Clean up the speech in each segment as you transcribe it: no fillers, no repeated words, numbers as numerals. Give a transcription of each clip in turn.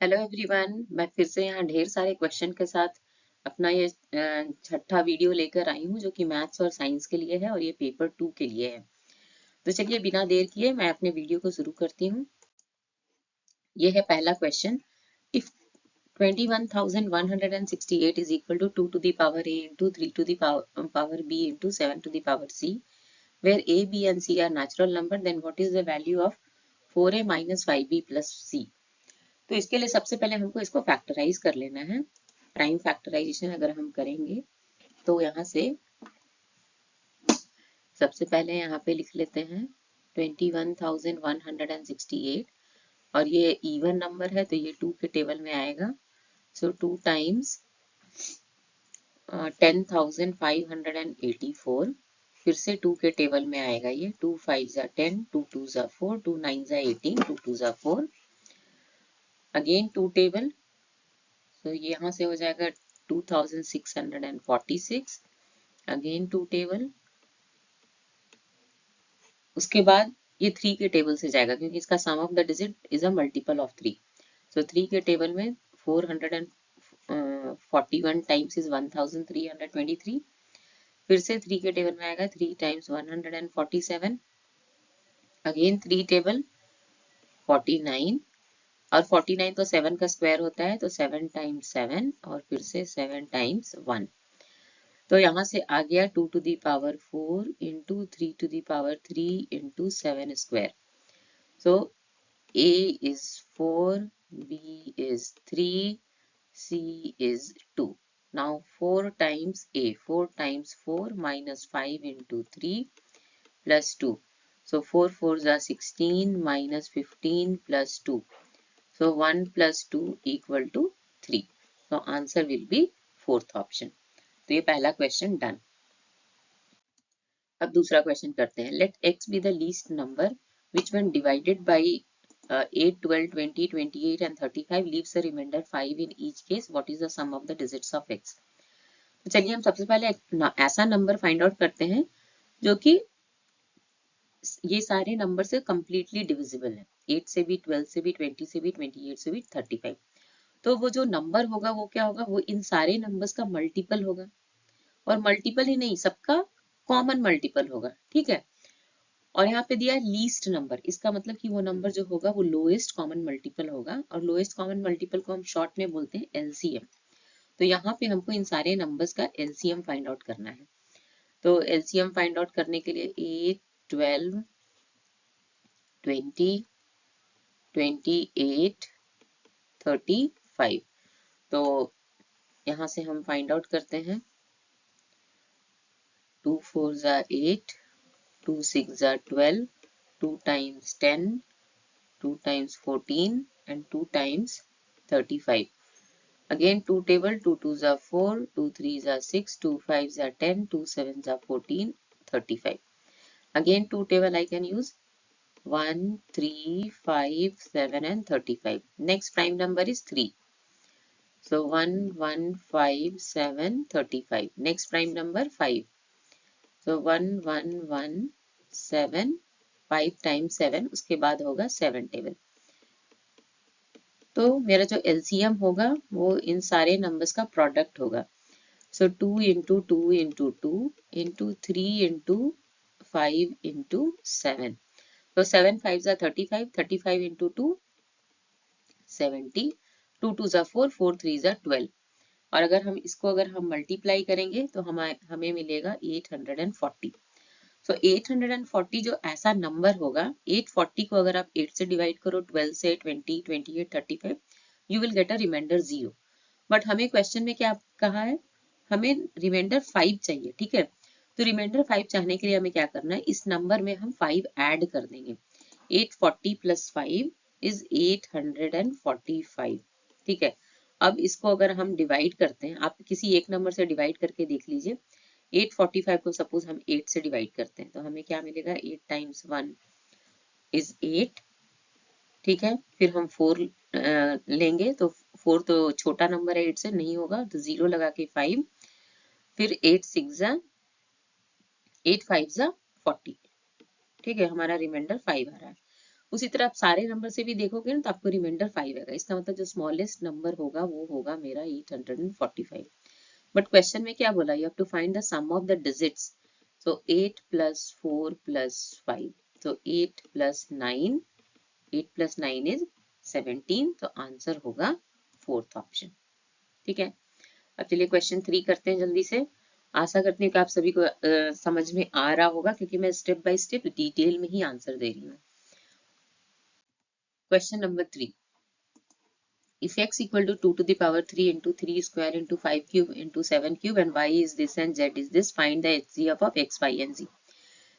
Hello everyone, मैं फिर से यहाँ ढेर सारे क्वेश्चन के साथ अपना ये छठा वीडियो लेकर आई हूँ जो कि मैथ्स और साइंस के लिए है और ये पेपर 2 के लिए है। तो चलिए बिना देर किए मैं अपने वीडियो को शुरू करती हूँ। ये है पहला question. If 21,168 is equal to 2 to the power a into 3 to the power b into 7 to the power c, where a, b and c are natural number, then what is the value of 4a minus 5b plus c? तो इसके लिए सबसे पहले हमको इसको factorise कर लेना है। प्राइम फैक्टराइजेशन अगर हम करेंगे तो यहाँ से सबसे पहले यहाँ पे लिख लेते हैं 21,168 और ये इवन नंबर है तो ये 2 के टेबल में आएगा। सो 2 टाइम्स 10,584, फिर से 2 के टेबल में आएगा ये 2 5 10, 2 2 4, 2 9 18, 2 2 4, अगेन 2 टेबल। तो ये यहाँ से हो जाएगा 2646, अगेन 2 टेबल। उसके बाद ये 3 के टेबल से जाएगा क्योंकि इसका sum of the digit is a multiple of 3। So 3 के टेबल में 441 टाइम्स इज 1323, फिर से 3 के टेबल में आएगा 3 टाइम्स 147, अगेन 3 टेबल 49, और 49 तो 7 का स्क्वायर होता है तो 7 टाइम्स 7 और फिर से 7 टाइम्स 1। तो यहाँ से आ गया 2 to the power 4 into 3 to the power 3 into 7 square. So A is 4, B is 3, C is 2. Now 4 times A, 4 times 4 minus 5 into 3 plus 2. So 4 4s are 16 minus 15 plus 2. So 1 plus 2 equal to 3. So answer will be fourth option. तो ये पहला question done. अब दूसरा question करते हैं। Let x be the least number which when divided by 8 12 20 28 and 35 leaves the remainder 5 in each case, what is the sum of the digits of x? तो चलिए हम सबसे पहले ऐसा नंबर फाइंड आउट करते हैं जो कि ये सारे नंबर से कंप्लीटली डिविजिबल है। 8 से भी, 12 से भी, 20 से भी, 28 से भी, 35। तो वो जो नंबर होगा वो क्या होगा, वो इन सारे नंबर्स का मल्टीपल होगा, और मल्टीपल ही नहीं, सबका कॉमन मल्टीपल होगा। ठीक है। और यहाँ पे दिया है लीस्ट नंबर, इसका मतलब कि वो नंबर जो होगा वो लोएस्ट कॉमन मल्टीपल होगा, और लोएस्ट कॉमन मल्टीपल को हम शॉर्ट में बोलते हैं एलसीएम। तो यहाँ पे हमको इन सारे नंबर्स का एलसीएम फाइंड आउट करना है। तो एलसीएम फाइंड आउट करने के लिए 8 12 20 28 35, तो यहाँ से हम फाइंड आउट करते हैं। 2 4s are 8, 2 6s are 12, 2 times 10, 2 times 14 and 2 times 35. Again 2 table, 2 2s are 4, 2 3s are 6, 2 5s are 10, 2 7s are 14, 35. Again 2 table I can use 1, 3, 5, 7 and 35. Next prime number is 3. So 1, 1, 5, 7, 35. Next prime number 5. So 1, 1, 1, 7, 5 times 7, उसके बाद होगा 7 table. तो मेरा जो LCM होगा वो इन सारे numbers का प्रोडक्ट होगा। सो 2 into 2 into 2 into 3 into 5 into 7। तो 7 5 जा 35, 35 इंटू 2 70, 2 2 जा 4, 4 3 जा 12। और अगर हम इसको मल्टीप्लाई करेंगे तो हमें मिलेगा 840। सो 840 जो ऐसा नंबर होगा, 840 को अगर आप 8 से डिवाइड करो, 12 से, 20 28 35, you will get a remainder 0। But हमें क्वेश्चन में क्या कहा है, हमें रिमाइंडर 5 चाहिए। ठीक है। तो रिमाइंडर 5 चाहने के लिए हमें क्या करना है, इस नंबर में हम 5 ऐड कर देंगे। 840 प्लस 5 इज 845। ठीक है। अब इसको अगर हम डिवाइड करते हैं, आप किसी एक नंबर से डिवाइड करके देख लीजिए। 845 को सपोज हम 8 से डिवाइड करते हैं तो हमें क्या मिलेगा, 8 टाइम्स 1 इज 8। ठीक है। फिर हम 4 लेंगे तो 4 तो छोटा नंबर है, 8 से नहीं होगा, तो 0 लगा के 5, फिर 8 6 जा 8 5 जा 40। ठीक है। हमारा रिमाइंडर 5 आ रहा है। उसी तरह आप सारे नंबर से भी देखोगे ना तो आपको रिमाइंडर 5 आएगा। इसका मतलब जो स्मॉलेस्ट नंबर होगा वो होगा मेरा 845। बट क्वेश्चन में क्या बोला, you have to find the sum of the digits. So 8 plus 4 plus 5, तो 8 प्लस 9, 8 प्लस 9 इज 17, तो आंसर होगा फोर्थ ऑप्शन। ठीक है, अब चलिए क्वेश्चन 3 करते हैं जल्दी से। आशा करती हूँ कि आप सभी को समझ में आ रहा होगा, क्योंकि मैं स्टेप बाय स्टेप डिटेल में ही आंसर दे रही हूँ। Question number 3, if x equal to 2 to the power 3 into 3 square into 5 cube into 7 cube and y is this and z is this, find the HCF of x, y and z।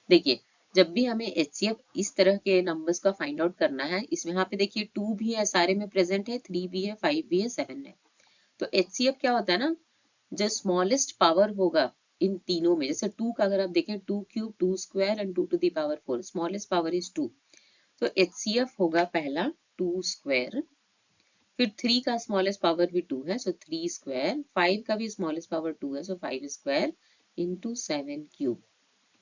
देखिए, जब भी हमें HCF इस तरह के numbers का find out करना है, इसमें यहाँ पे देखिए 2 भी है, सारे में प्रेजेंट है, 3 भी है, 5 भी है, 7 है। तो HCF क्या होता है ना, जो स्मॉलेस्ट पावर होगा इन तीनों में, जैसे 2 का अगर आप देखें 2 cube 2 square and 2 to the power 4, smallest power is 2, तो HCF होगा पहला 2 स्क्वायर। फिर 3 का स्मॉलेस्ट पावर भी 2 है, सो 3 स्क्वायर। 5 का भी स्मॉलेस्ट पावर 2 है, सो 5 स्क्वायर इंटू 7 क्यूब।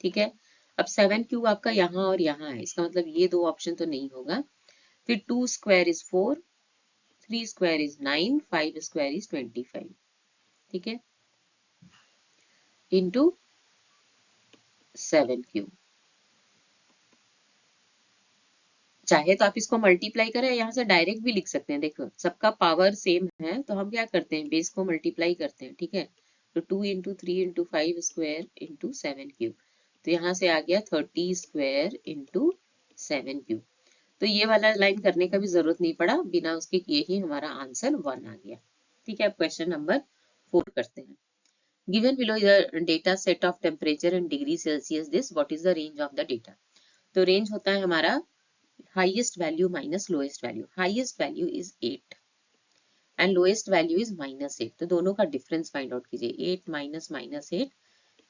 ठीक है, अब 7 क्यूब आपका यहाँ और यहाँ है, इसका मतलब ये दो ऑप्शन तो नहीं होगा। फिर 2 square is 4, 3 square is 9, 5 square is 25। ठीक है, इंटू 7 क्यूब। चाहे तो आप इसको मल्टीप्लाई करें, यहाँ से डायरेक्ट भी लिख सकते हैं। देखो सबका पावर सेम है, तो हम क्या करते हैं, बेस को मल्टीप्लाई करते हैं। ठीक है, तो 2 into 3 into 5 square into 7 cube, तो यहाँ से आ गया 30 स्क्वायर इंटू 7 क्यूब। तो ये वाला लाइन करने का भी जरूरत नहीं पड़ा, बिना उसके किए ही हमारा आंसर 1 आ गया। ठीक है, अब क्वेश्चन नंबर 4 करते हैं। Given below the data set of temperature in degree Celsius this, what is the range of the data. तो रेंज होता है हमारा highest value minus lowest value. Highest value is 8 and lowest value is -8, तो दोनों का difference find out कीजिए। 8 minus -8,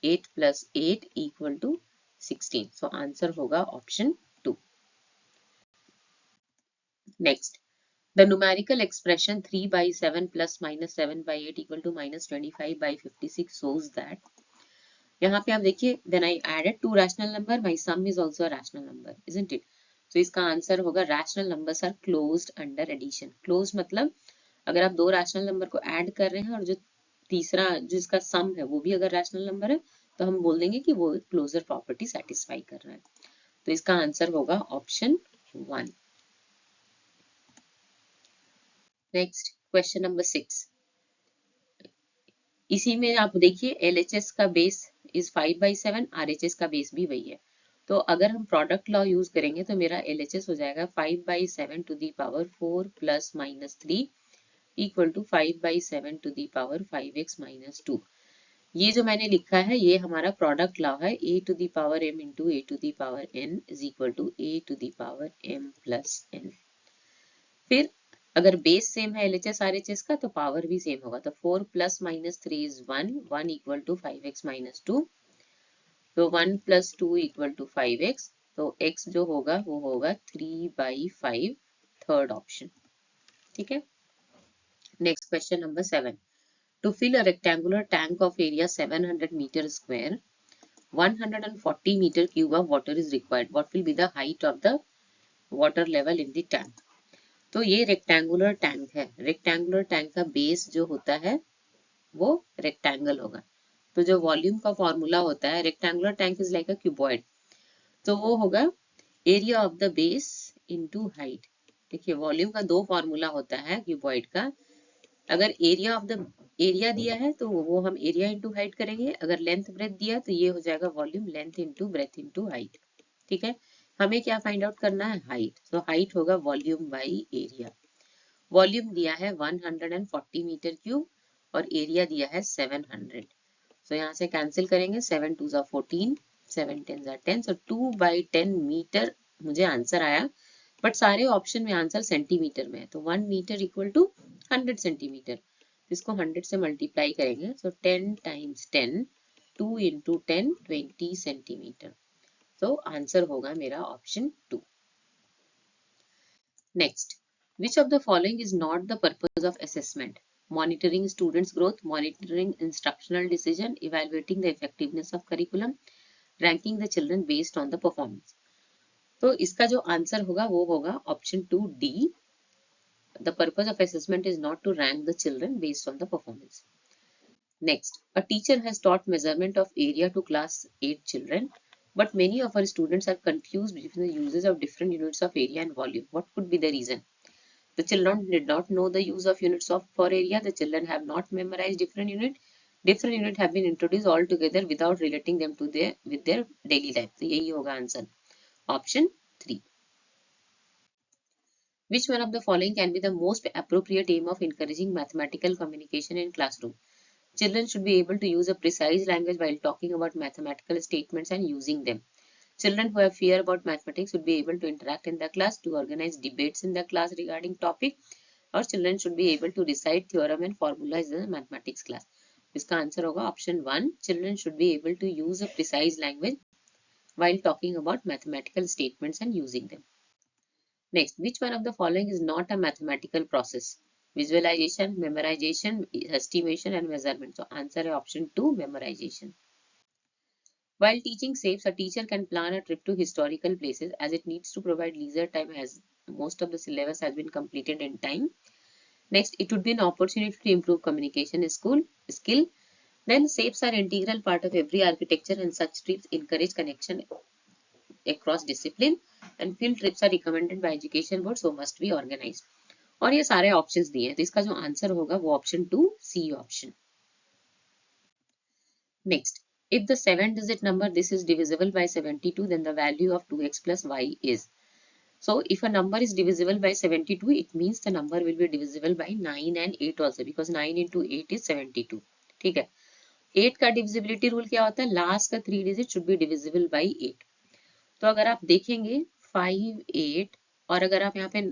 8 plus 8 equal to 16, so answer होगा option 2। Next, the numerical expression 3 by 7 plus minus 7 by 8 equal to minus 25 by 56 shows that, यहाँ पे आप देखिए, when I added two rational number my sum is also a rational number, isn't it? तो इसका answer होगा rational numbers are closed under addition। closed मतलब अगर आप दो रैशनल नंबर को ऐड कर रहे हैं और जो तीसरा जिसका सम है वो भी अगर रैशनल नंबर है, तो हम बोल देंगे कि वो क्लोजर प्रॉपर्टी सेटिस्फाई कर रहा है। तो इसका आंसर होगा ऑप्शन 1। Next, question number 6। इसी में आप देखिए LHS का बेस इज 5/7, RHS का बेस भी वही है। तो अगर हम प्रोडक्ट लॉ यूज करेंगे तो मेरा LHS हो जाएगा 5/7 to the power 4 plus minus 3 equal to 5/7 to the power 5x-2। ये जो मैंने लिखा है ये हमारा प्रोडक्ट लॉ है, a to the power m into a to the power n is equal to a to the power m plus n। फिर अगर बेस सेम है LHS RHS का तो पावर भी सेम होगा, तो 4 plus minus 3 is 1, 1 equal to 5x-2, तो 1 plus 2 equal to 5x, तो x जो होगा वो होगा 3/5, थर्ड ऑप्शन। ठीक है, next question number 7। To fill a rectangular tank of area 700 metre square, 140 metre cube of water is required, what will be the height of the water level in the tank. तो ये rectangular tank है, rectangular tank का base जो होता है वो rectangle होगा। तो जो वॉल्यूम का फॉर्मूला होता है, rectangular tank is like a cuboid, तो वो होगा area of the base into height. देखिए वॉल्यूम का दो फॉर्मूला होता है क्यूबॉइड का, अगर एरिया ऑफ द एरिया दिया है तो वो हम एरिया इंटू हाइट करेंगे, अगर लेंथ ब्रेथ दिया तो ये हो जाएगा volume length into breadth into height. ठीक है, हमें क्या फाइंड आउट करना है, हाइट। तो हाइट होगा वॉल्यूम बाई एरिया। वॉल्यूम दिया है 140 मीटर क्यूब और एरिया दिया है 700, तो यहाँ से कैंसिल करेंगे, 7 2 जा 14, 7 10 जा 10, सो 2/10 मीटर मुझे आंसर आया। बट सारे ऑप्शन में आंसर सेंटीमीटर में है, तो 1 मीटर इक्वल टू 100 सेंटीमीटर, इसको 100 से मल्टीप्लाई करेंगे, सो 10 टाइम्स 10, 2 इंटू 10, 20 सेंटीमीटर, तो आंसर होगा मेरा option 2। Next, which of the following is not the purpose of assessment? Monitoring students' growth, monitoring instructional decision, evaluating the effectiveness of curriculum, ranking the children based on the performance. तो इसका जो answer होगा वो होगा option 2 D. The purpose of assessment is not to rank the children based on the performance. Next, a teacher has taught measurement of area to class 8 children, but many of our students are confused between the uses of different units of area and volume. What could be the reason? The children did not know the use of units of for area. The children have not memorized different unit. Different unit have been introduced all together without relating them to their with their daily life. तो यही होगा answer. Option 3. Which one of the following can be the most appropriate aim of encouraging mathematical communication in classroom? Children should be able to use a precise language while talking about mathematical statements and using them. Children who have fear about mathematics should be able to interact in the class, to organize debates in the class regarding topic, or children should be able to recite theorem and formulas in the mathematics class. इसका answer होगा option 1. Children should be able to use a precise language while talking about mathematical statements and using them. Next, which one of the following is not a mathematical process? Visualization, memorization, estimation and measurement. So answer is option 2, memorization. While teaching SAFES, a teacher can plan a trip to historical places as it needs to provide leisure time as most of the syllabus has been completed in time. Next, it would be an opportunity to improve communication skill. Then SAFES are integral part of every architecture and such trips encourage connection across discipline, and field trips are recommended by education board so must be organized. और ये सारे options दिए हैं तो इसका जो answer होगा वो option 2 C option. Next, if the 7-digit number this is divisible by 72, then the value of 2x plus y is. So if a number is divisible by 72, it means the number will be divisible by 9 and 8 also, because 9 into 8 is 72. ठीक है. 8 का divisibility rule क्या होता है? Last का 3 digit should be divisible by 8. तो अगर आप देखेंगे 5, 8 और अगर आप यहाँ पे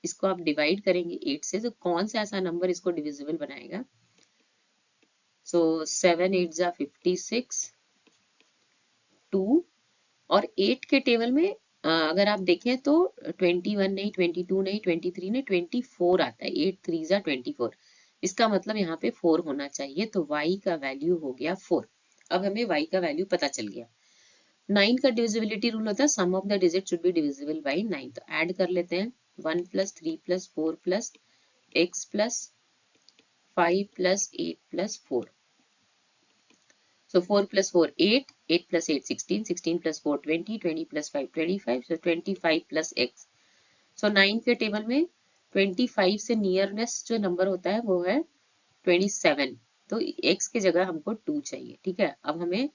इसको आप डिवाइड करेंगे 8 से, तो कौन सा ऐसा नंबर इसको डिविजिबल बनाएगा? सो 7 8 जा 56, 2 और 8 के टेबल में अगर आप देखें तो 21 नहीं, 22 नहीं, 23 नहीं, 24 आता है. 8 3 जा 24. इसका मतलब यहाँ पे 4 होना चाहिए, तो y का वैल्यू हो गया 4. अब हमें y का वैल्यू पता चल गया. 9 का डिविजिबिलिटी रूल होता है sum of the digit should be divisible by 9. तो ऐड कर लेते हैं 1 plus 3 plus 4 plus x plus 5 plus 8 plus 4. So 4 plus 4 8, 8 plus 8 16, 16 plus 4 20, 20 plus 5 25, so 25 plus x. So 9 के टेबल में 25 से नियरनेस जो नंबर होता है वो है 27. तो x की जगह हमको 2 चाहिए. ठीक है. अब हमें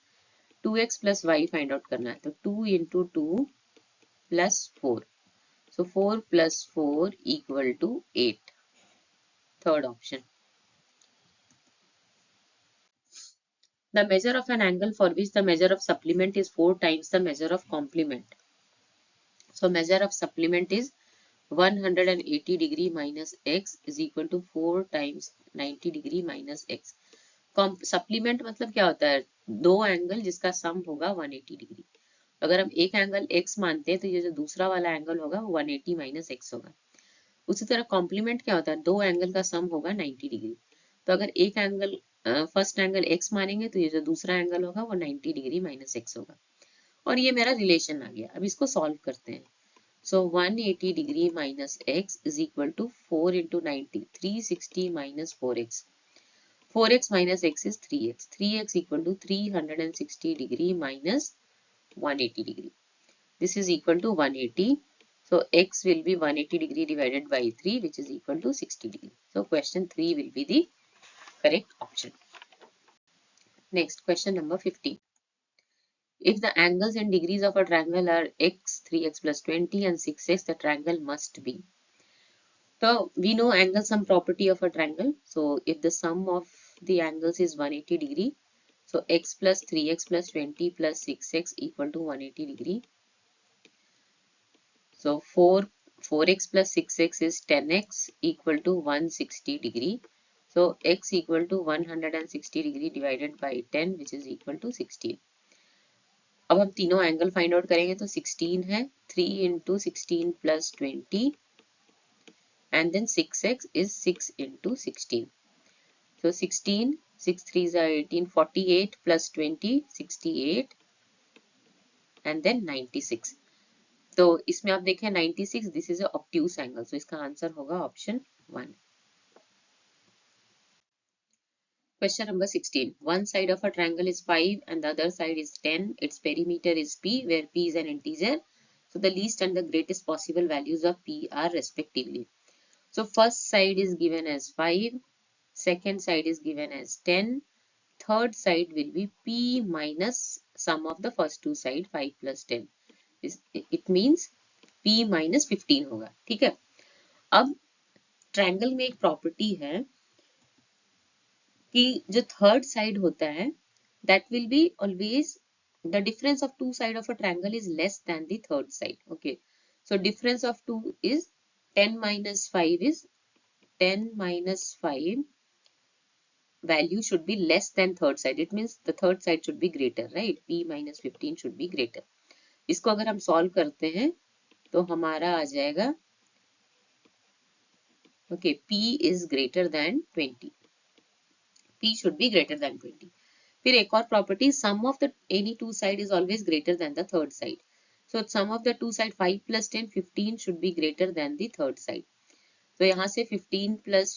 2x plus y find out करना है. तो 2 into 2 plus 4. So 4 plus 4 equal to 8. Third option. The measure of an angle for which the measure of supplement is 4 times the measure of complement. So measure of supplement is 180 degree minus x is equal to 4 times 90 degree minus x. Supplement मतलब क्या होता है? दो angle जिसका सम होगा 180 degree. अगर हम एक एंगल x मानते हैं तो ये जो दूसरा वाला एंगल होगा वो 180 माइनस x होगा. उसी तरह कॉम्प्लीमेंट क्या होता है? दो एंगल का सम होगा 90 डिग्री. तो अगर एक एंगल फर्स्ट एंगल x मानेंगे तो ये जो दूसरा एंगल होगा वो 90 डिग्री माइनस x होगा. और ये मेरा रिलेशन आ गया. अब इसको सॉल्व करते हैं. So 180 degree minus x is equal to 4 into 90, 360 minus 4x. 4x minus x is 3x. 3x equal to 360 degree minus 180 degree. This is equal to 180. So x will be 180 degree divided by 3, which is equal to 60 degree. So question 3 will be the correct option. Next, question number 15. If the angles and degrees of a triangle are x, 3x plus 20 and 6x, the triangle must be. So we know angle sum property of a triangle. So if the sum of the angles is 180 degree, so x plus 3x plus 20 plus 6x equal to 180 degree. So 4x plus 6x is 10x equal to 160 degree. So x equal to 160 degree divided by 10, which is equal to 16. अब हम तीनों angle find out करेंगे तो 16 है. 3 into 16 plus 20 and then 6x is 6 into 16. So 16, 6 3s are 18, 48 plus 20, 68 and then 96. तो इसमें आप देखें 96, दिस इज ऑब्ट्यूस एंगल, सो इसका आंसर होगा option 1। Question number 16. One side of a triangle is 5 and the other side is 10. Its perimeter is P, where P is an integer. So the least and the greatest possible values of P are respectively. So first side is given as 5, second side is given as 10, third side will be P minus sum of the first two side 5 plus 10. It means P minus 15 होगा, ठीक है। अब triangle में एक property है कि जो third side होता है that will be always the difference of two side of a triangle is less than the third side. Okay, so difference of 2 is 10 minus 5 is 10 minus 5 value should be less than third side. It means the third side should be greater, right? P minus 15 should be greater. इसको अगर हम solve करते हैं तो हमारा आ जाएगा okay, P is greater than 20. P should be greater than 20. फिर एक और property, sum of the any two side is always greater than the third side. So sum of the two side 5 plus 10 15 should be greater than the third side. तो यहाँ से 15 plus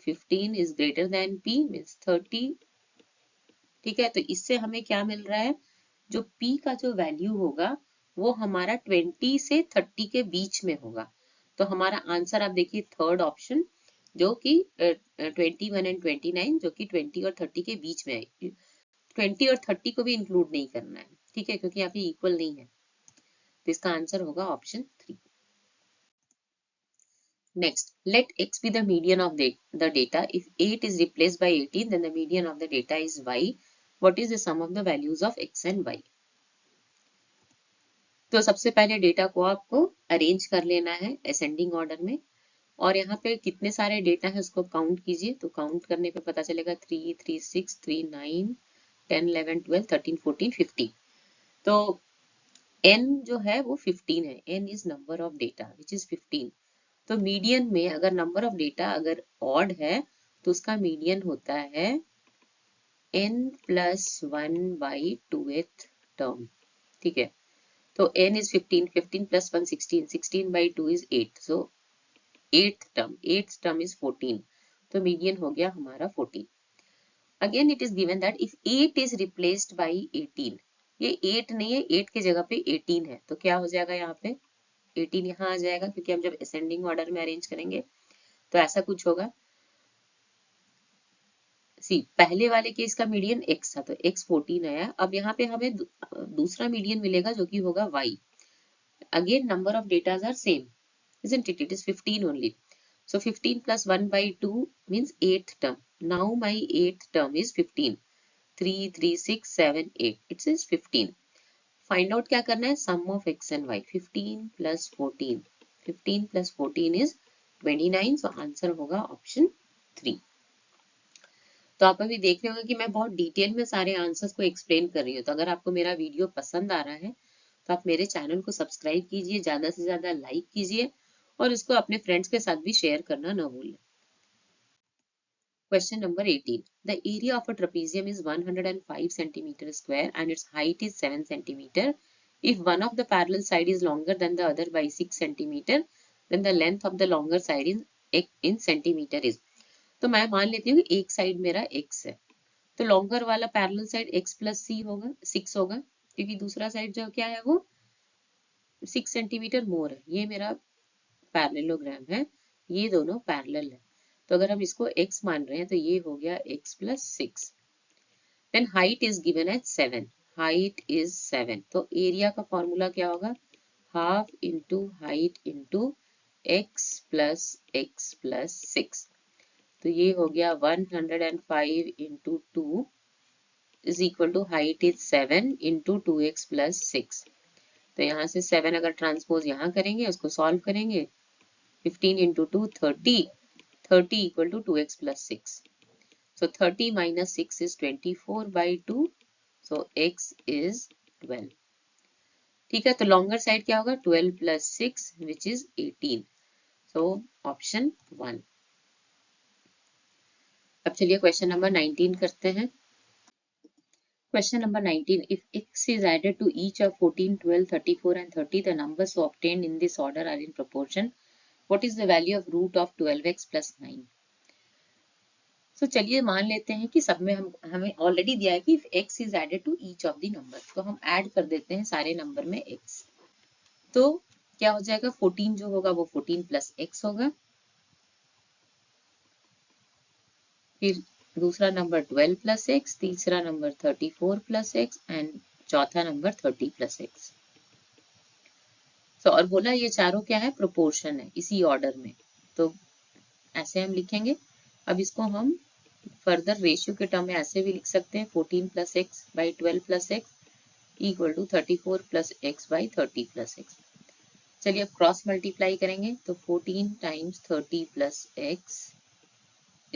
15 is greater than P means 30. ठीक है, तो इससे हमें क्या मिल रहा है, जो P का जो वैल्यू होगा वो हमारा 20 से 30 के बीच में होगा. तो हमारा आंसर आप देखिए थर्ड ऑप्शन जो कि 21 एंड 29 जो कि 20 और 30 के बीच में है. 20 और 30 को भी इंक्लूड नहीं करना है, ठीक है, क्योंकि यहाँ पे इक्वल नहीं है. तो इसका आंसर होगा option 3. Next, let x be the median of the data. If 8 is replaced by 18, then the median of the data is y. What is the sum of the values of x and y? तो सबसे पहले data को आपको arrange कर लेना है ascending order में, और यहाँ पे कितने सारे डेटा है उसको काउंट कीजिए. तो काउंट करने पे पता चलेगा 3, 3, 6, 3, 9, 10, 11, 12, 13, 14, 15. तो n जो है वो 15 है. n is number of data which is 15. तो मीडियन में अगर नंबर ऑफ डेटा अगर ऑड है तो उसका मीडियन होता है n plus 1 by 2th term. ठीक है, तो n is 15, 15 plus 1 16, 16 by 2 is 8. So 8th term is 14. तो मीडियन हो गया हमारा 14. Again it is given that if 8 is replaced by 18. ये 8 नहीं है, 8 की जगह पे 18 है, तो क्या हो जाएगा यहाँ पे 18 यहाँ आ जाएगा, क्योंकि हम जब असेंडिंग ऑर्डर में अरेंज करेंगे तो ऐसा कुछ होगा. सी पहले वाले केस का मीडियन x था तो x 14 आया. अब यहाँ पे हमें दूसरा मीडियन मिलेगा जो कि होगा y. Again number of datas are same, isn't it? It is 15 only. So 15 plus 1 by 2 means 8th term. Now my 8th term is 15. 3, 3, 6, 7, 8. It says 15. Find out क्या करना है, sum of x and y. 15 plus 14. 15 plus 14 is 29. So answer होगा option 3. तो आप अभी देख रहे होंगे कि मैं बहुत डिटेल में सारे आंसर्स को एक्सप्लेन कर रही हूँ. तो अगर आपको मेरा वीडियो पसंद आ रहा है तो आप मेरे चैनल को सब्सक्राइब कीजिए, ज्यादा से ज्यादा लाइक कीजिए और इसको अपने फ्रेंड्स के साथ भी शेयर करना ना भूलें. Question number 18. The area of a trapezium is 105 centimeter square and its height is 7 centimeter. If one of the parallel side is longer than the other by 6 centimeter, then the length of the longer side in centimeter is. तो मैं मान लेती हूँ कि एक side मेरा x है, तो लॉन्गर वाला पैरेलल साइड x प्लस सी होगा, 6 होगा, क्योंकि दूसरा साइड जो क्या है वो 6 सेंटीमीटर मोर है. ये मेरा पैरेललोग्राम है, ये दोनों पैरेलल है. तो अगर हम इसको x मान रहे हैं तो ये हो गया x plus 6. Then height is given at 7. Height is 7. तो एरिया का फॉर्मूला क्या होगा, half into height into x plus 6. तो ये हो गया 105 into 2 is equal to height is 7 into 2x plus 6. तो यहाँ से 7 अगर ट्रांसपोज यहाँ करेंगे उसको सॉल्व करेंगे, 15 into 2 30, 30 equal to 2x plus 6. So 30 minus 6 is 24 by 2. So x is 12. ठीक है, तो लॉन्गर साइड क्या होगा 12 plus 6 which is 18. So option 1. अब चलिए क्वेश्चन नंबर 19 करते हैं. Question number 19. If x is added to each of 14, 12, 34 and 30, the numbers so obtained in this order are in proportion. What is the value of root of 12x plus 9? So चलिए मान लेते हैं कि सब में हमें ऑलरेडी दिया है कि if x is added to each of the number, तो हम ऐड कर देते हैं सारे नंबर में x. तो क्या हो जाएगा, 14 जो होगा वो 14 प्लस x होगा, फिर दूसरा नंबर 12 प्लस एक्स, तीसरा नंबर 34 प्लस एक्स एंड चौथा नंबर 30 प्लस एक्स. तो और बोला ये चारों क्या है, प्रोपोर्शन है इसी ऑर्डर में, तो ऐसे हम लिखेंगे. अब इसको हम फर्दर रेशियो के टर्म में ऐसे भी लिख सकते हैं, 14 plus x by 12 plus x equal to 34 plus x by 30 plus x. चलिए अब क्रॉस मल्टीप्लाई करेंगे, तो 14 times 30 plus x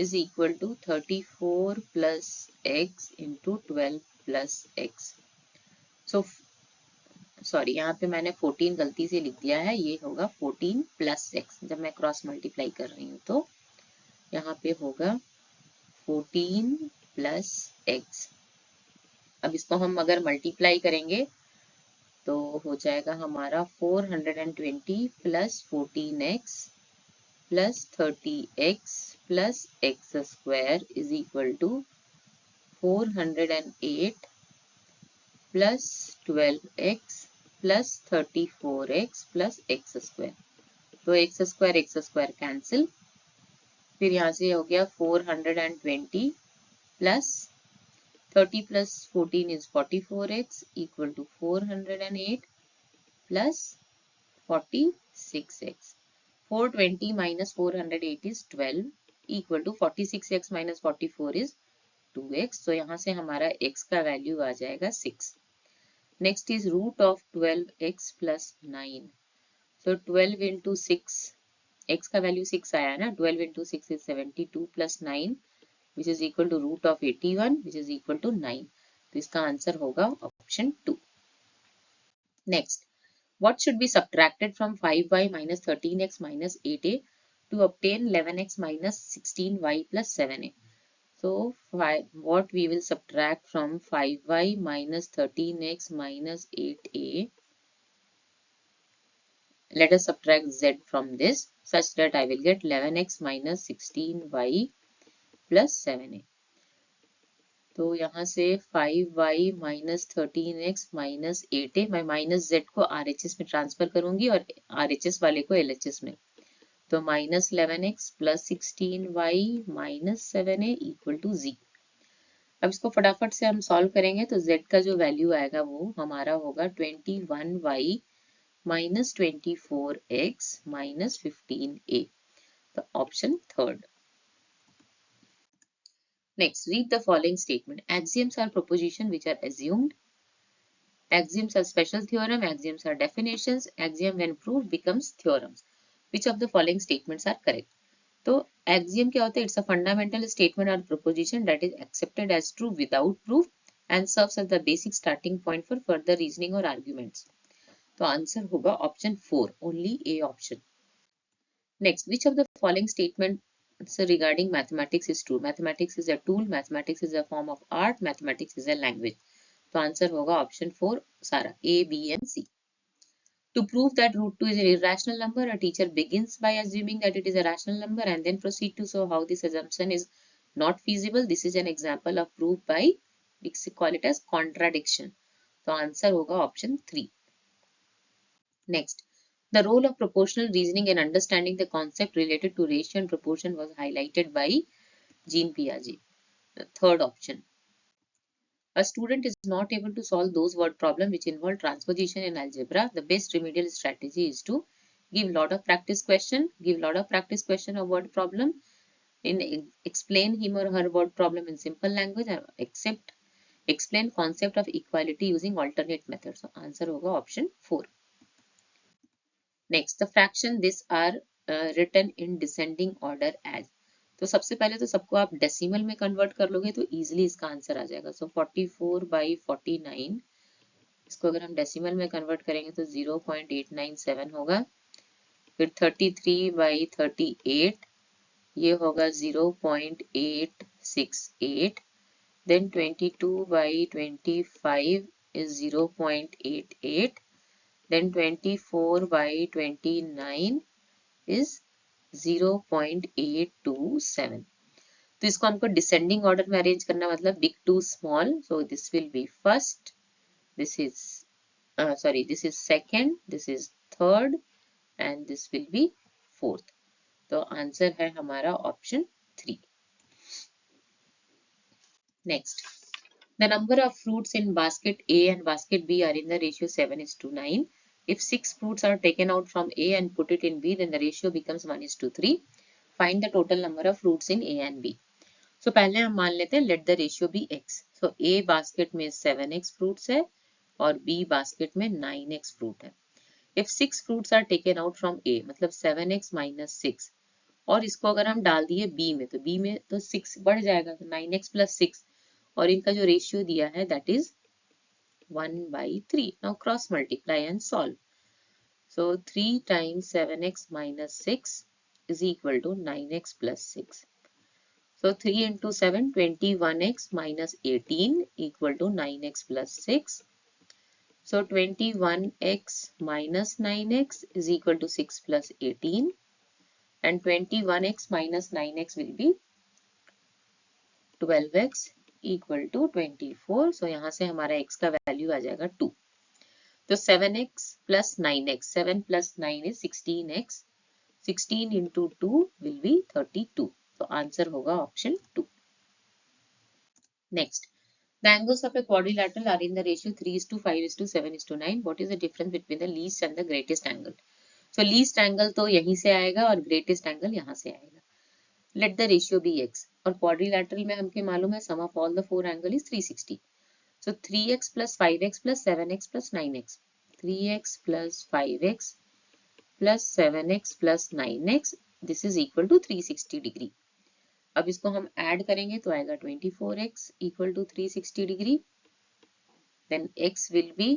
is equal to 34 plus x into 12 plus x. So sorry, यहाँ पे मैंने 14 गलती से लिख दिया है, ये होगा 14 प्लस एक्स. जब मैं क्रॉस मल्टीप्लाई कर रही हूँ तो यहाँ पे होगा 14 प्लस एक्स. अब इसको हम अगर मल्टीप्लाई करेंगे तो हो जाएगा हमारा 420 plus 14x plus 30x plus x square is equal to 408 plus 12x plus 34x plus x square. तो एक्स स्क्वायर कैंसिल, फिर यहाँ से हो गया 420 plus 30 plus 14 is 44x equal to 408 plus 46x. 420 minus 408 is 12 equal to 46x minus 44 is 2x. तो यहाँ से हमारा x का वैल्यू आ जाएगा 6. Next is root of 12x plus 9. So 12 into 6, x का वैल्यू 6 आया ना, 12 into 6 is 72 plus 9 which is equal to root of 81 which is equal to 9. तो इसका आंसर होगा option 2. Next, what should be subtracted from 5y minus 13x minus 8a to obtain 11x minus 16y plus 7a? So what we will subtract from 5y minus 13x minus 8a, let us subtract z from this such that I will get 11x minus 16y plus 7a. तो यहाँ से 5y minus 13x minus 8a, मैं minus z को RHS में transfer करूंगी और RHS वाले को LHS में. तो minus 11x plus 16y minus 7a equal to z. अब इसको फटाफट से हम सॉल्व करेंगे तो z का जो वैल्यू आएगा वो हमारा होगा 21y minus 24x minus 15a. तो option third. Next, read the following statement. Axioms are propositions which are assumed. Axioms are special theorem. Axioms are definitions. Axiom when proved becomes theorems. Which of the following statements are correct? तो axiom क्या होता है? It's a fundamental statement or proposition that is accepted as true without proof and serves as the basic starting point for further reasoning or arguments. तो answer होगा option 4, only A option. Next, which of the following statements regarding mathematics is true? Mathematics is a tool, mathematics is a form of art, mathematics is a language. तो answer होगा option 4 सारा, A, B and C. To prove that root 2 is an irrational number, a teacher begins by assuming that it is a rational number and then proceed to show how this assumption is not feasible. This is an example of proof by, we call it as contradiction. तो answer होगा option 3. Next, the role of proportional reasoning in understanding the concept related to ratio and proportion was highlighted by Jean Piaget. The third option. A student is not able to solve those word problems which involve transposition in algebra. The best remedial strategy is to give lot of practice question, of word problem, explain him or her word problem in simple language, and explain concept of equality using alternate methods. So answer होगा option 4. Next, the fraction these are written in descending order as. तो सबसे पहले तो सबको आप decimal में convert कर लोगे तो इजीली इसका आंसर आ जाएगा. सो 44 बाई 49, इसको अगर हम डेसिमल में कन्वर्ट करेंगे तो 0.897 होगा. फिर 33 बाई 38, ये होगा 0.868. then 22 by 25 is 0.88, then 24 by 29 is 0.827. तो इसको हमको डिसेंडिंग ऑर्डर में अरेंज करना, मतलब big to small. So this will be first, this is this is second, this is third, and this will be fourth. तो answer है हमारा option 3. Next, the number of fruits in basket A and basket B are in the ratio 7:9. If 6 fruits are taken out from A and put it in B, then the ratio becomes 1:3. Find the total number of fruits in A and B. So पहले हम मान लेते हैं let the ratio be x. So A basket में 7x fruits है और B basket में 9x fruit है. If 6 fruits are taken out from A, मतलब 7x minus 6, और इसको अगर हम डाल दिए B में, तो B में तो 6 बढ़ जाएगा, तो 9x plus 6, और इनका जो रेशियो दिया है that is 1/3. Now cross multiply and solve. So 3 times 7x minus 6 is equal to 9x plus 6. So 3 into 7, 21x minus 18 equal to 9x plus 6. So 21x minus 9x is equal to 6 plus 18, and 21x minus 9x will be 12x equal to 24. So यहाँ से हमारा x का value आ जाएगा 2. तो 7x plus 9x, 7 plus 9 is 16x. 16 into 2 will be 32. तो answer होगा option 2. Next, the angles of a quadrilateral are in the ratio 3:5:7:9. What is the difference between the least and the greatest angle? So least angle तो यहीं से आएगा और greatest angle यहाँ से आएगा. Let the ratio be x. और quadrilateral में हमके मालूम है sum of all the four angle is 360. So 3x plus 5x plus 7x plus 9x. 3x plus 5x plus 7x plus 9x. This is equal to 360 degree. अब इसको हम add करेंगे तो आएगा 24x equal to 360 degree. Then x will be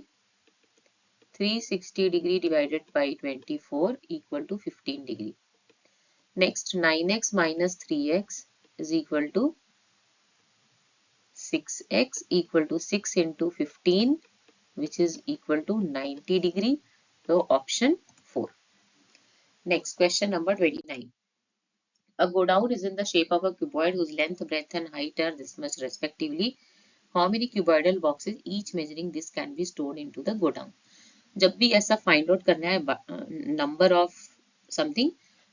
360 degree divided by 24 equal to 15 degree. Next, 9x minus 3x is equal to 6x equal to 6 into 15, which is equal to 90 degree. So option 4. Next, question number 29. A godown is in the shape of a cuboid whose length, breadth and height are this much respectively. How many cuboidal boxes each measuring this can be stored into the godown? जब भी ऐसा find out करना है number of something,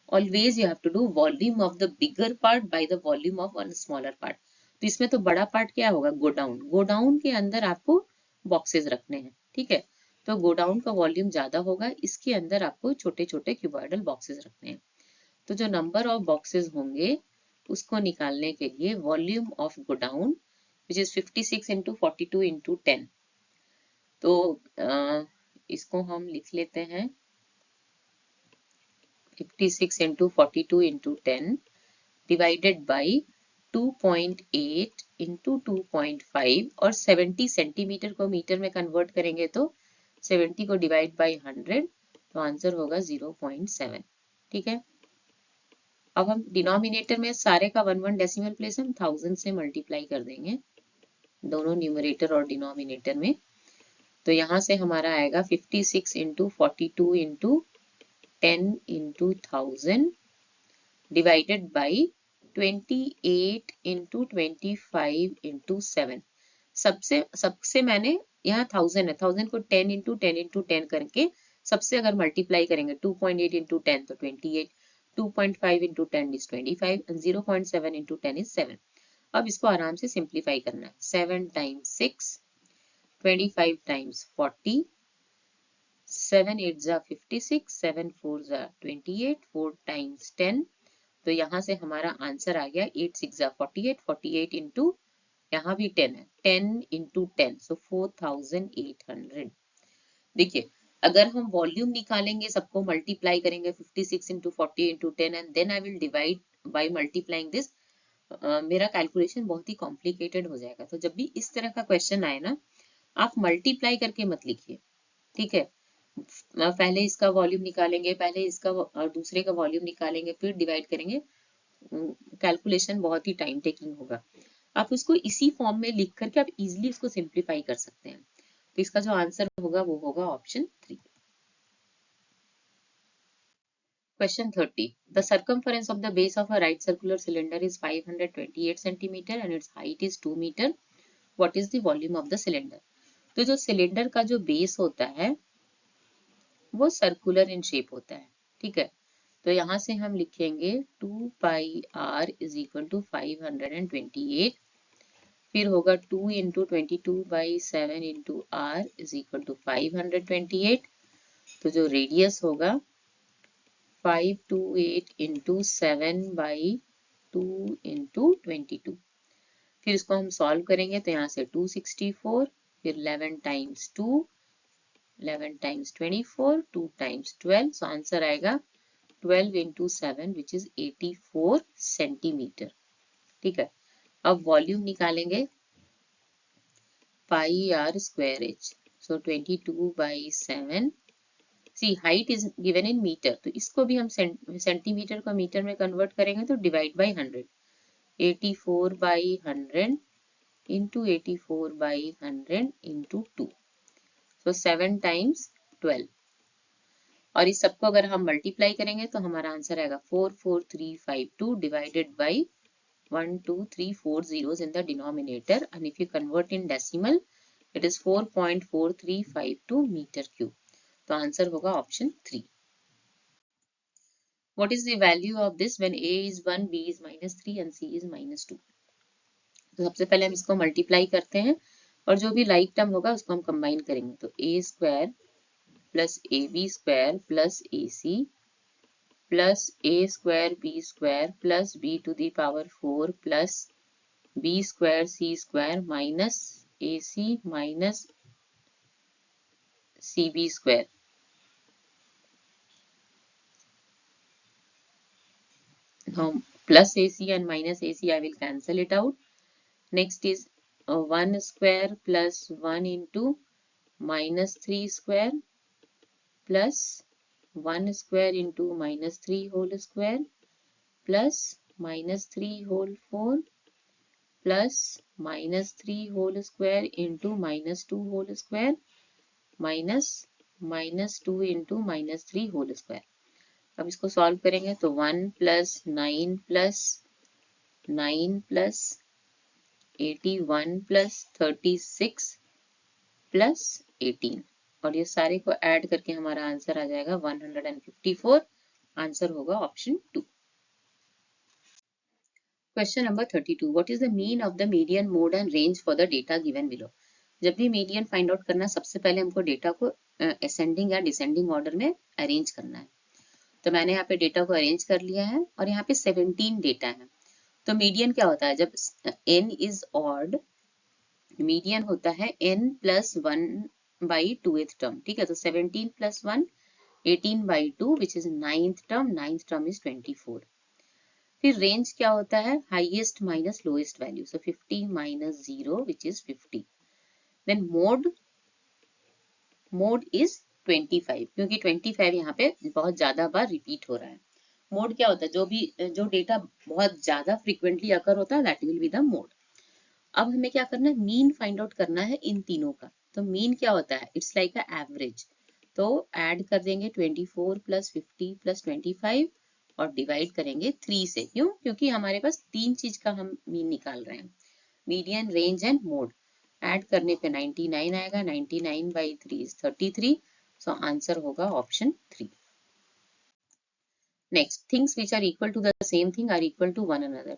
always you have to do volume of the bigger part by the volume of one smaller part. तो इसमें तो बड़ा part क्या होगा, गोडाउन. गोडाउन के अंदर आपको बॉक्सेस रखने हैं, ठीक है. तो गोडाउन का वॉल्यूम ज्यादा होगा, इसके अंदर आपको छोटे छोटे क्यूबॉइडल बॉक्सेस रखने हैं. तो जो नंबर ऑफ बॉक्सेस होंगे उसको निकालने के लिए volume of godown which is 56 into 42 into 10. तो इसको हम लिख लेते हैं 56 into 42 into 10 divided by 2.8 into 2.5, और 70 सेंटीमीटर को मीटर में कन्वर्ट करेंगे तो 70 को डिवाइड बाय 100, तो आंसर होगा 0.7. ठीक है. अब हम डिनोमिनेटर में सारे का 1 डेसिमल प्लेस हम 1000 से मल्टीप्लाई कर देंगे दोनों न्यूमरेटर और डिनोमिनेटर में. तो यहाँ से हमारा आएगा 56 into 42 into 10 into 1000 divided by 28 into 25 into 7. सबसे मैंने यहाँ 1000 है, 1000 को 10 into 10 into 10 करके सबसे अगर मल्टीप्लाई करेंगे 2.8 into 10 तो 28, 2.5 into 10 is 25 and 0.7 into 10 is 7. अब इसको आराम से सिंप्लीफाई करना है. 7 times 6, 25 times 40, 7 8 जा 56, 7 4 जा 28, 4 times 10. तो यहाँ से हमारा आंसर आ गया 8 6 जा 48, 48 इंटू यहाँ भी 10 है, 10 इंटू 10, सो 4800. देखिए अगर हम वॉल्यूम निकालेंगे, सबको मल्टीप्लाई करेंगे 56 into 40 into 10 and then I will divide by multiplying this, मेरा कैलकुलेशन बहुत ही कॉम्प्लिकेटेड हो जाएगा. तो जब भी इस तरह का क्वेश्चन आए ना, आप मल्टीप्लाई करके मत लिखिए, ठीक है. पहले इसका वॉल्यूम निकालेंगे, पहले इसका और दूसरे का वॉल्यूम निकालेंगे, फिर डिवाइड करेंगे. कैलकुलेशन बहुत ही टाइम टेकिंग होगा. आप उसको इसी फॉर्म में लिख करके आप इजिली इसको सिंप्लीफाई कर सकते हैं। तो इसका जो आंसर होगा वो होगा option 3। Question 30. The circumference of the base of a right circular cylinder is 528 centimeter and its height is 2 meter. What is the volume of the cylinder? तो जो सिलेंडर का जो बेस होता है वो सर्कुलर इन शेप होता है, ठीक है। तो यहाँ से हम लिखेंगे 2 pi r is equal to 528, फिर होगा 2 into 22/7 into r is equal to 528। तो जो रेडियस होगा 528 इंटू 7/2 इंटू 22। फिर इसको हम सॉल्व करेंगे तो यहाँ से 264, फिर 11 times 2, 11 times 24, 2 times 12, so answer आएगा 12 इंटू 7 विच इज 84 सेंटीमीटर, ठीक है। अब वॉल्यूम निकालेंगे pi R square H, so 22/7। See height is given in metre, तो इसको भी हम सेंटीमीटर को मीटर में कन्वर्ट करेंगे तो डिवाइड बाई 100, 84/100 इंटू 84/100 इंटू 2, तो 7 टाइम्स 12। और इस सबको अगर हम मल्टीप्लाई करेंगे तो हमारा आंसर आएगा 44352 divided by 1 2 3 4 zeros in the denominator, and if you convert in decimal it is 4.4352 meter cube. तो आंसर होगा option 3। What is the value of this when a is 1, b is -3 and c is -2? तो सबसे पहले हम इसको multiply करते हैं और जो भी लाइक टर्म होगा उसको हम कंबाइन करेंगे, तो a square plus a b square plus a c plus a square b square plus b to the power 4 plus b square c square minus a c minus c b square. Now plus AC and minus AC, I will cancel it out. Next is 1 square plus 1 into -3 square plus 1 square into -3 whole square plus -3 whole 4 plus -3 whole square into -2 whole square minus -2 into -3 whole square। अब इसको solve करेंगे तो 1 plus 9 plus 9 plus 81 plus 36 plus 18, और ये सारे को add करके हमारा आंसर आ जाएगा 154। आंसर होगा option 2। Question number 32. What is the mean of the median mode and range for the data given below? जब भी मीडियन फाइंड आउट करना, सबसे पहले हमको डेटा को असेंडिंग या डिसेंडिंग ऑर्डर में अरेंज करना है। तो मैंने यहाँ पे डेटा को अरेंज कर लिया है और यहाँ पे 17 डेटा है। तो मीडियन क्या होता है? जब n इज ऑड, मीडियन होता है n प्लस 1/2th टर्म, ठीक है। तो 17 plus 1 18/2 which is 9th term, 9th term is 24। फिर रेंज क्या होता है? Highest minus lowest value, so 50 minus 0 which is 50। Then mode is 25, क्योंकि 25 यहाँ पे बहुत ज्यादा बार रिपीट हो रहा है। मोड क्या होता है? जो डेटा बहुत ज्यादा फ्रीक्वेंटली अकर होता है, that will be the mode. अब हमें क्या करना है? मीन फाइंड आउट करना है इन तीनों का। तो मीन क्या होता है? It's like a average. तो ऐड कर देंगे 24 प्लस 50 प्लस 25 और डिवाइड करेंगे 3 से। क्यों? क्योंकि हमारे पास 3 चीज का हम मीन निकाल रहे हैं, median, range and mode. Add करने पे 99 आएगा, 99/3 is 33, सो आंसर होगा option 3। Next, things which are equal to the same thing are equal to one another.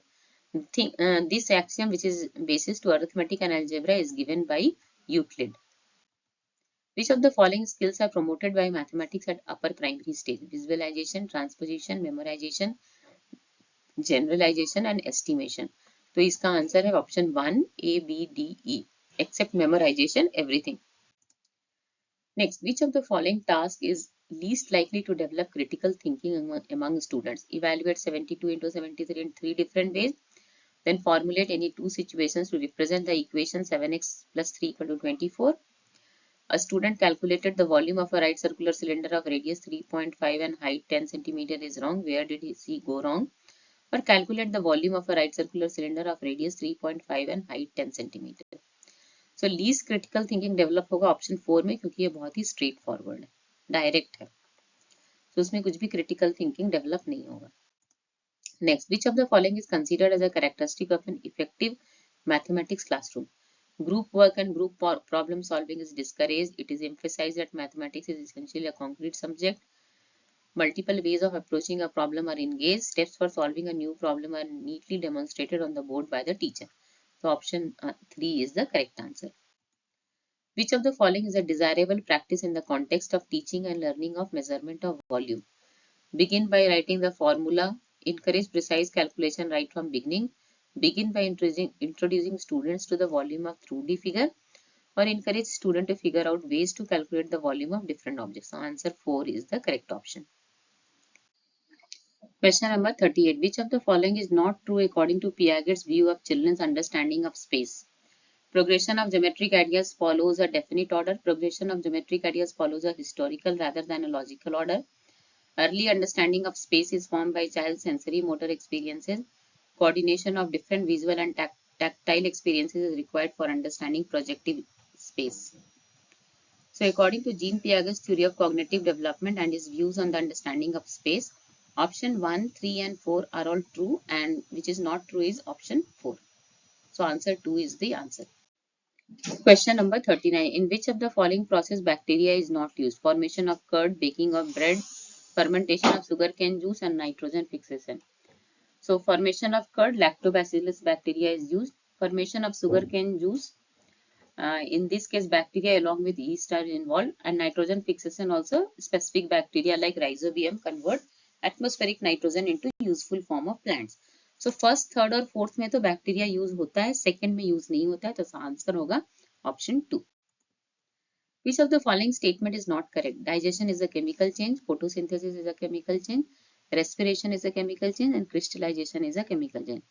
This axiom, which is basis to arithmetic and algebra, is given by Euclid. Which of the following skills are promoted by mathematics at upper primary stage? Visualization, transposition, memorization, generalization and estimation. तो इसका answer है option 1 A B D E, except memorization, everything. Next, which of the following task is least likely to develop critical thinking among students? Evaluate 72 into 73 in 3 different ways. Then formulate any 2 situations to represent the equation 7x plus 3 equal to 24. A student calculated the volume of a right circular cylinder of radius 3.5 and height 10 cm is wrong. Where did he go wrong? और calculate the volume of a right circular cylinder of radius 3.5 and height 10 centimetre. So least critical thinking develop होगा option 4 में, क्योंकि ये बहुत ही straight forward है, direct है, तो उसमें कुछ भी क्रिटिकल थिंकिंग डेवलप नहीं होगा। Next, which of the following is considered as a characteristic of an effective mathematics classroom? Group work and group problem solving is discouraged. It is emphasized that mathematics is essentially a concrete subject. Multiple ways of approaching a problem are engaged. Steps for solving a new problem are neatly demonstrated on the board by the teacher. So option 3 is the correct answer. Which of the following is a desirable practice in the context of teaching and learning of measurement of volume? Begin by writing the formula. Encourage precise calculation right from beginning. Begin by introducing students to the volume of 2D figure, or encourage student to figure out ways to calculate the volume of different objects. So answer 4 is the correct option. Question number 38. Which of the following is not true according to Piaget's view of children's understanding of space? Progression of geometric ideas follows a definite order. Progression of geometric ideas follows a historical rather than a logical order. Early understanding of space is formed by child's sensory motor experiences. Coordination of different visual and tactile experiences is required for understanding projective space. So according to Jean Piaget's theory of cognitive development and his views on the understanding of space, option 1, 3 and 4 are all true, and which is not true is option 4. So answer 2 is the answer. Question number 39. In which of the following process bacteria is not used? Formation of curd, baking of bread, fermentation of sugarcane juice and nitrogen fixation. So formation of curd, lactobacillus bacteria is used. Formation of sugarcane juice, in this case bacteria along with yeast are involved, and nitrogen fixation also specific bacteria like rhizobium convert atmospheric nitrogen into useful form of plants. So first, third और fourth में तो bacteria use होता है, second में use नहीं होता है, तो आंसर होगा option 2. Which of the following statement is not correct? Digestion is a chemical change, photosynthesis is a chemical change, respiration is a chemical change and crystallization is a chemical change.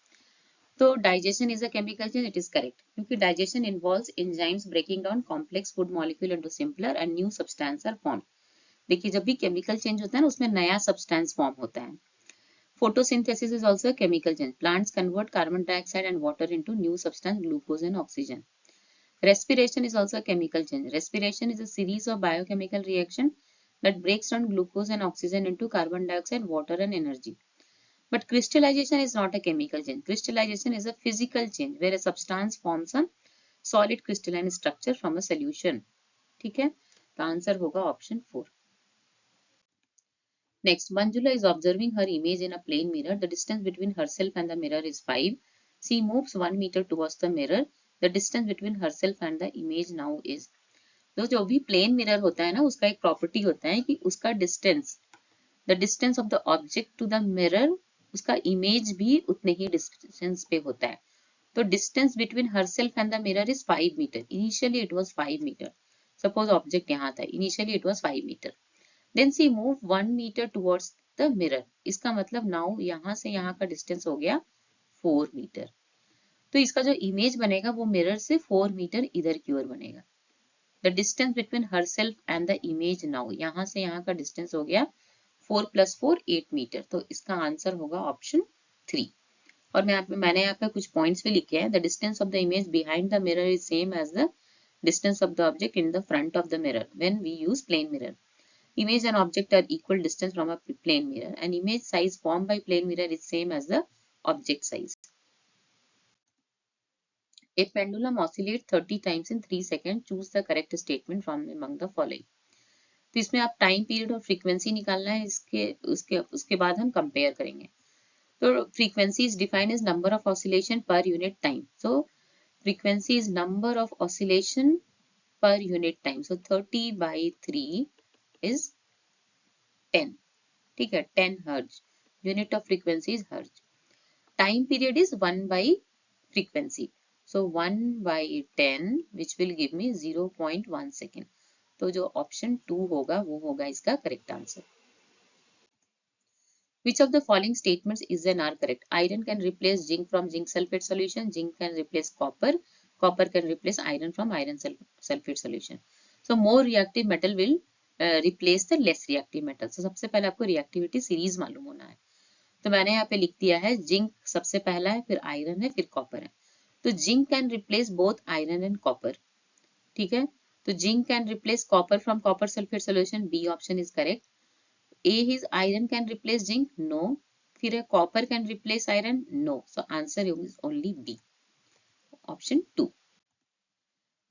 तो digestion is a chemical change, it is correct, क्योंकि digestion involves enzymes breaking down complex food molecule into simpler and new substance are form. देखिए जब भी chemical change होता है ना, उसमें नया सब्सटेंस फॉर्म होता है. Photosynthesis is also a chemical change. Plants convert carbon dioxide and water into new substance glucose and oxygen. Respiration is also a chemical change. Respiration is a series of biochemical reaction that breaks down glucose and oxygen into carbon dioxide, water and energy. But crystallization is not a chemical change. Crystallization is a physical change where a substance forms a solid crystalline structure from a solution. ठीक है, तो answer होगा option 4. Next, Manjula is observing her image in a plane mirror. The distance between herself and the mirror is 5. She moves 1 meter towards the mirror. The distance between herself and the image now is. तो जो भी plane mirror होता है ना, उसका एक property होता है कि उसका distance, the distance of the object to the mirror, उसका इमेज भी उतने ही डिस्टेंस पे होता है. तो distance between herself and the mirror is 5 metre. Initially it was 5 metre. Suppose object यहाँ था, initially it was 5 metre. Then she move 1 metre towards the mirror. इसका मतलब नाउ यहाँ से यहाँ का डिस्टेंस हो गया 4 मीटर. तो इसका जो इमेज बनेगा वो मिरर से 4 मीटर इधर की ओर बनेगा. The distance between herself and the image now, यहाँ से यहाँ का डिस्टेंस हो गया 4 + 4 8 मीटर. तो इसका आंसर होगा ऑप्शन 3. और मैंने यहाँ पे कुछ पॉइंट्स भी लिखे हैं. The distance of the image behind the mirror is same as the distance of the object in the front of the mirror when we use plane mirror. Image and object are equal distance from a plane mirror, and image size formed by plane mirror is same as the object size. A pendulum oscillates 30 times in 3 seconds. Choose the correct statement from among the following. तो इसमें आप time period और frequency निकालना है. उसके बाद हम compare करेंगे. तो frequency is defined as number of oscillation per unit time. So frequency is number of oscillation per unit time. So 30/3 is 10. ठीक है, 10 hertz. Unit of frequency is hertz. Time period is 1 by frequency. So 1 by 10 which will give me 0.1 second. तो जो option 2 होगा वो होगा इसका correct answer. Which of the following statements is and are correct? Iron can replace zinc from zinc sulfate solution. Zinc can replace copper. Copper can replace iron from iron sulfate solution. So more reactive metal will replace the less reactive metal. तो सबसे पहले आपको reactivity series मालूम होना है. तो मैंने यहाँ पे लिख दिया है जिंक सबसे पहला है, फिर आयरन है, फिर कॉपर है। तो zinc can replace both iron and copper, ठीक है। तो zinc can replace copper from copper sulphate solution, B option is correct. A is iron can replace zinc, no. फिर है copper can replace iron, no. So answer is only B, option 2.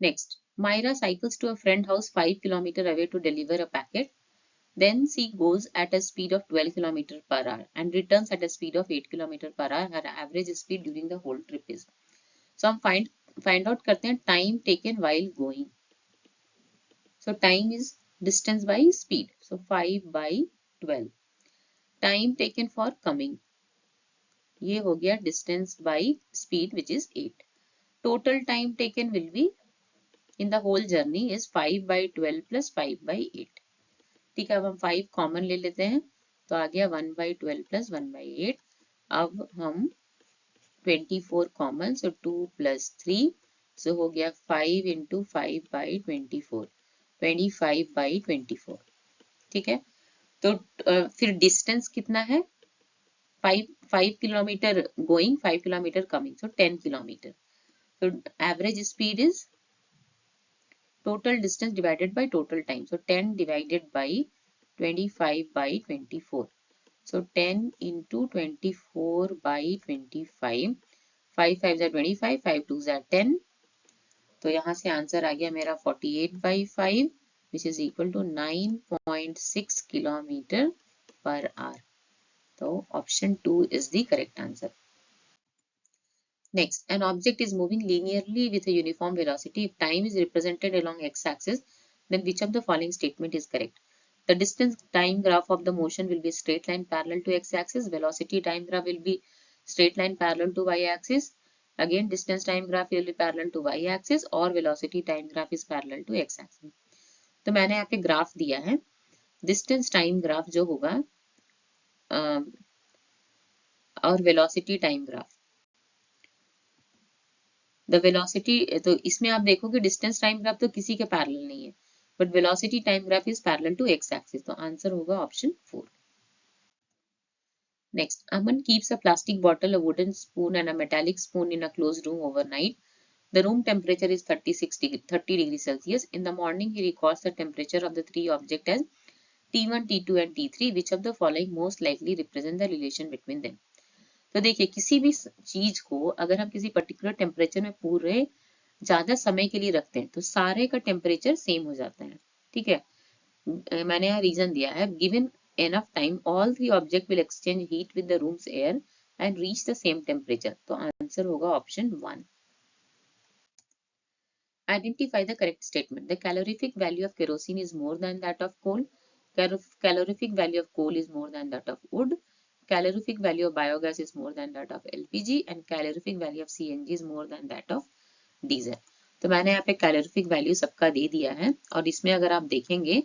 Next, Myra cycles to a friend house 5 kilometers away to deliver a packet. Then she goes at a speed of 12 kilometers per hour and returns at a speed of 8 kilometers per hour. Her average speed during the whole trip is. So हम find out करते हैं time taken while going. So time is distance by speed. So 5 by 12. Time taken for coming. ये हो गया distance by speed which is 8. Total time taken will be in the whole journey is 5 by 12 plus 5 by 8. ठीक है, अब हम 5 common ले लेते हैं तो आ गया 1 by 12 plus 1 by 8. अब हम 24 कॉमन, सो 2 plus 3, सो हो गया 5 into 5 by 24, 25 by 24. ठीक है, तो फिर डिस्टेंस कितना है, 5 किलोमीटर गोइंग, 5 किलोमीटर कमिंग, सो 10 किलोमीटर. तो average speed is total distance divided by total time. So 10 divided by 25 by 24. So 10 into 24 by 25. 5 5 are 25, 5 2 are 10. तो यहाँ से आंसर आ गया मेरा 48 by 5 which is equal to 9.6 kilometer per hour. So option 2 is the correct answer. Next, an object is moving linearly with a uniform velocity. If time is represented along x-axis, then which of the following statement is correct? The distance time graph of the motion will be a straight line parallel to x-axis. Velocity time graph will be straight line parallel to y-axis. Again, distance time graph will be parallel to y-axis or velocity time graph is parallel to x-axis. तो मैंने यहाँ पे graph दिया है, distance time graph जो होगा और velocity time graph. The velocity, तो इसमें आप देखोगे डिस्टेंस टाइम ग्राफ तो किसी के पैरेलल नहीं है, but velocity time graph is parallel to x axis. तो आंसर होगा option 4. Next, Aman keeps a plastic bottle, a wooden spoon and a metallic spoon in a closed room overnight. The room temperature is 30 degrees Celsius. In the morning, he records the temperature of the three objects as T1, T2 and T3. Which of the following most likely represent the relation between them? तो देखिए, किसी भी चीज को अगर हम किसी particular temperature में पूरे ज्यादा समय के लिए रखते हैं तो सारे का टेम्परेचर सेम हो जाता है. ठीक है, मैंने यहाँ रीजन दिया है, given enough time all three object will exchange heat with the room's air and reach the same temperature. तो आंसर होगा option 1. Identify the correct statement. The calorific value of kerosene is more than that of coal. Calorific value of coal is more than that of wood. Calorific value of biogas is more than that of LPG and calorific value of CNG is more than that of diesel. तो मैंने यहाँ पे calorific value सबका दे दिया है और इसमें अगर आप देखेंगे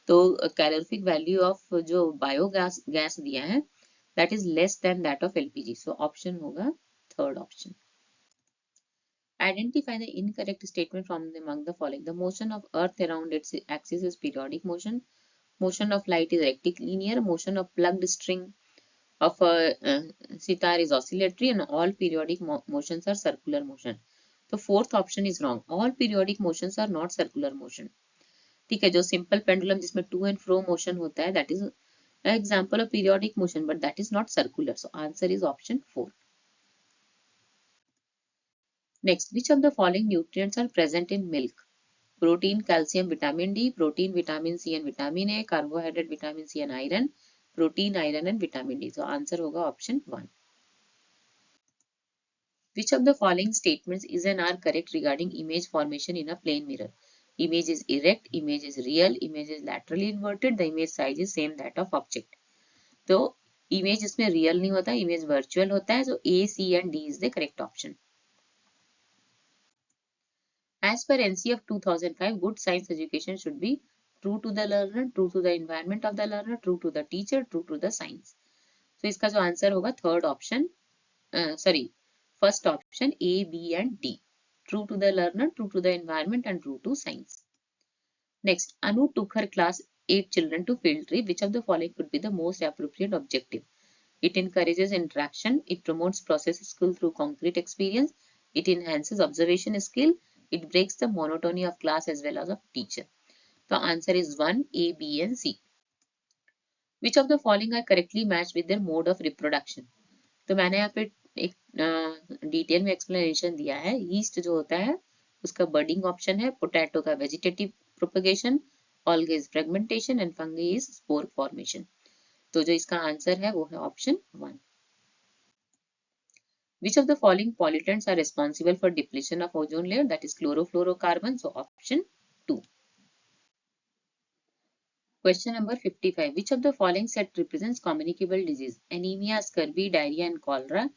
तो कैलोरिफिक वैल्यू ऑफ जो बायोगैस गैस दिया है that is less than that of LPG. So option होगा third option. Identify the incorrect statement from among the following. The motion of Earth around its axis is periodic motion. Motion of light is rectilinear. Motion of plugged string of a sitar is oscillatory, and all periodic motions are circular motion. तो fourth option is wrong. All periodic motions are not circular motion. ठीक है, जो simple pendulum जिसमें to and fro motion होता है that is an example of periodic motion, but that is not circular. So answer is option 4. Next, which of the following nutrients are present in milk? Protein, calcium, vitamin D, protein, vitamin C and vitamin A, carbohydrate, vitamin C and iron, protein, iron and vitamin D. So answer होगा option 1. Which of the following statements is and are correct regarding image formation in a plane mirror? Image is erect, image is real, image is laterally inverted, the image size is same that of object. तो image इसमें real नहीं होता, image virtual होता है. So A, C and D is the correct option. As per NC of 2005, good science education should be true to the learner, true to the environment of the learner, true to the teacher, true to the science. So इसका जो answer होगा third option, first option A, B and D. True to the learner, true to the environment and true to science. Next, Anu took her class 8 children to field trip. Which of the following could be the most appropriate objective? It encourages interaction. It promotes process skill through concrete experience. It enhances observation skill. It breaks the monotony of class as well as of teacher. The answer is 1, A, B and C. Which of the following are correctly matched with their mode of reproduction? तो मैंने यहाँ पे एक detail में explanation दिया है. Yeast जो होता है उसका बर्डिंग ऑप्शन है, पोटैटो का vegetative propagation, algae is fragmentation and fungi is spore formation. तो जो इसका आंसर है वो है option 1. Which of the following pollutants are responsible for depletion of ozone layer? That is chlorofluorocarbon. So option 2. Question number 55. Which of the following set represents communicable disease? Anemia, scurvy, diarrhea and cholera.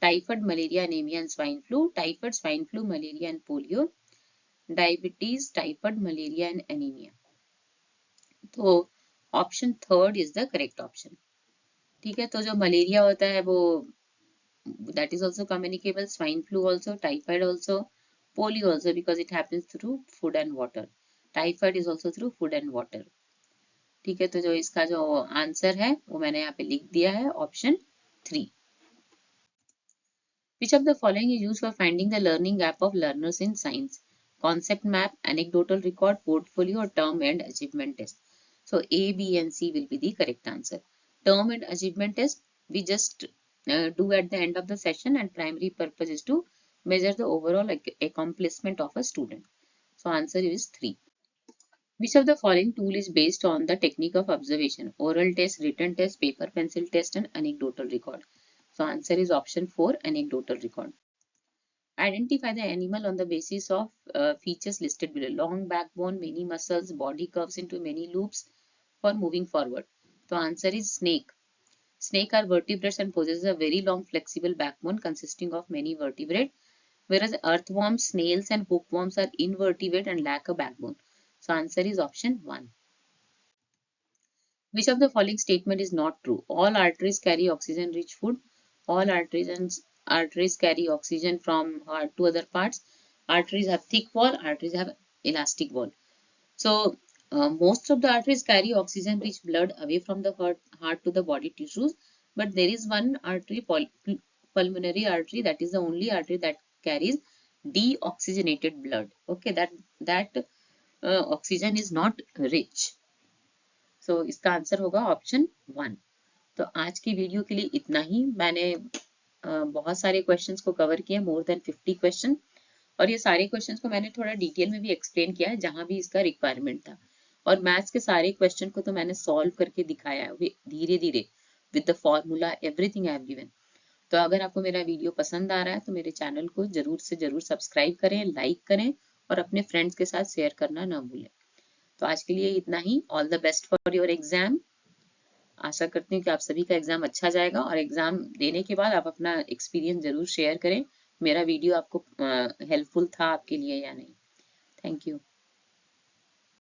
Typhoid, malaria, anemia and swine flu. Typhoid, swine flu, malaria and polio. Diabetes, typhoid, malaria and anemia. तो option third is the correct option. ठीक है, तो जो malaria होता है वो that is also communicable, swine flu also, typhoid also, polio also because it happens through food and water. Typhoid is also through food and water. ठीक है, तो जो इसका जो आंसर है वो मैंने यहाँ पे लिख दिया है option 3. Which of the following is used for finding the learning gap of learners in science? Concept map, anecdotal record, portfolio, term and achievement test. So A, B and C will be the correct answer. Term and achievement test we just do at the end of the session, and primary purpose is to measure the overall accomplishment of a student. So answer is 3. Which of the following tool is based on the technique of observation? Oral test, written test, paper pencil test and anecdotal record. So answer is option 4, anecdotal record. Identify the animal on the basis of features listed below. Long backbone, many muscles, body curves into many loops for moving forward. So answer is snake. Snake are vertebrates and possess a very long flexible backbone consisting of many vertebrae, whereas earthworms, snails and hookworms are invertebrate and lack a backbone. So answer is option 1. Which of the following statement is not true? All arteries carry oxygen-rich food. All arteries carry oxygen from heart to other parts. Arteries have thick wall. Arteries have elastic wall. So most of the arteries carry oxygen-rich blood away from the heart to the body tissues. But there is one artery, pulmonary artery, that is the only artery that carries deoxygenated blood. Okay, that oxygen is not rich. So इसका answer होगा option 1. तो आज की video के लिए इतना ही. मैंने बहुत सारे क्वेश्चंस को कवर किए, मोर देन 50 क्वेश्चन, और ये सारे क्वेश्चंस को मैंने थोड़ा डिटेल में भी एक्सप्लेन किया है जहां भी इसका रिक्वायरमेंट था. और मैथ्स के सारे क्वेश्चन को तो मैंने सॉल्व करके दिखाया है धीरे धीरे with the formula, everything I have given. तो अगर आपको मेरा वीडियो पसंद आ रहा है तो मेरे चैनल को जरूर से जरूर सब्सक्राइब करें, लाइक करें और अपने फ्रेंड्स के साथ शेयर करना ना भूलें. तो आज के लिए इतना ही. All the best for your exam. आशा करती हूँ कि आप सभी का एग्जाम अच्छा जाएगा, और एग्जाम देने के बाद आप अपना एक्सपीरियंस जरूर शेयर करें. मेरा वीडियो आपको हेल्पफुल था आपके लिए या नहीं. Thank you.